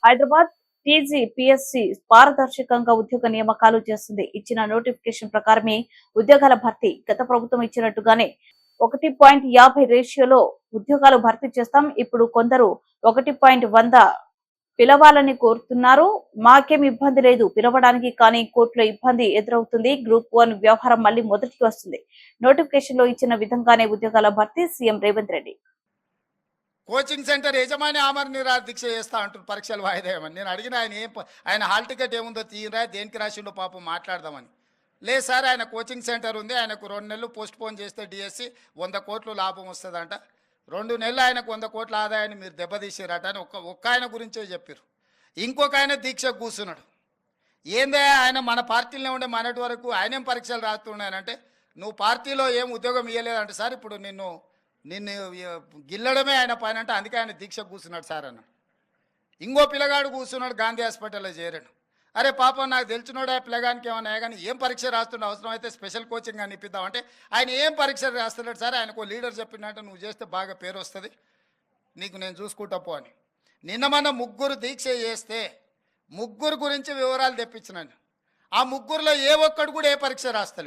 Hyderabad TGPSC పారదర్శకంగా ఉద్యోగ నియామకాలు చేస్తుంది. ఇచ్చిన నోటిఫికేషన్ ప్రకారమే ఉద్యోగాల భర్తీ. గత ప్రభుత్వం ఇచ్చినట్టుగానే 1.50 రేషియోలో ఉద్యోగాలు భర్తీ చేస్తాం. ఇప్పుడు కొందరు 1.100 పిలవాలని కోరుతున్నారు. మాకేం ఇబ్బంది లేదు పిలవడానికి, కానీ కోర్టులో ఇబ్బంది ఎదురవుతుంది. గ్రూప్ 1 వ్యవహారం మళ్లీ మొదటికి వస్తుంది. నోటిఫికేషన్ లో ఇచ్చిన విధంగానే ఉద్యోగాల భర్తీ. CM Revanth Reddy coaching centre యజమాని ఆమరణ నిరాహార దీక్ష చేస్తా అంటారు పరీక్షలు వాయిదా వేయమని. నేను అడిగిన ఆయన హాల్ టికెట్ ఏముందో తీయరా, దేనికి రాసిండో పాపం మాట్లాడదామని. లేదు సార్, ఆయన కోచింగ్ సెంటర్ ఉంది, ఆయనకు 2 నెలలు పోస్ట్ పోన్ చేస్తే డిఎస్సి 100 కోట్లు లాభం వస్తుందంట, 2 నెలలు ఆయనకు 100 కోట్ల ఆదాయాన్ని మీరు దెబ్బతీసారట అని ఒక్క ఆయన గురించే చెప్పారు. ఇంకొక ఆయన దీక్షకు కూర్చున్నాడు. ఏందే ఆయన మన పార్టీలో ఉండే మనటి వరకు ఆయనేం పరీక్షలు రాస్తున్నాయనంటే, నువ్వు పార్టీలో ఏం ఉద్యోగం ఇవ్వలేదంటే సార్, ఇప్పుడు నిన్ను గిల్లడమే ఆయన పైన అంటే, అందుకే ఆయన దీక్ష కూర్చున్నాడు సార్ అన్నాడు. ఇంకో పిల్లగాడు కూర్చున్నాడు, గాంధీ హాస్పిటల్లో చేరాడు. అరే పాపం, నాకు తెలిసినోడు ఆ పిల్లగానికి ఏమన్నా కానీ ఏం పరీక్ష రాస్తుండే, అవసరం అయితే స్పెషల్ కోచింగ్ అని ఇప్పిద్దామంటే ఆయన ఏం పరీక్ష రాస్తున్నాడు సార్, ఆయనకు లీడర్ చెప్పినట్టు నువ్వు చేస్తే బాగా పేరు వస్తుంది, నీకు నేను చూసుకుంటా పో అని. నిన్న మన 3 దీక్ష చేస్తే 3 గురించి వివరాలు తెప్పించినాను. ఆ 3లో ఏ ఒక్కడు కూడా ఏ పరీక్ష రాస్తలేడు.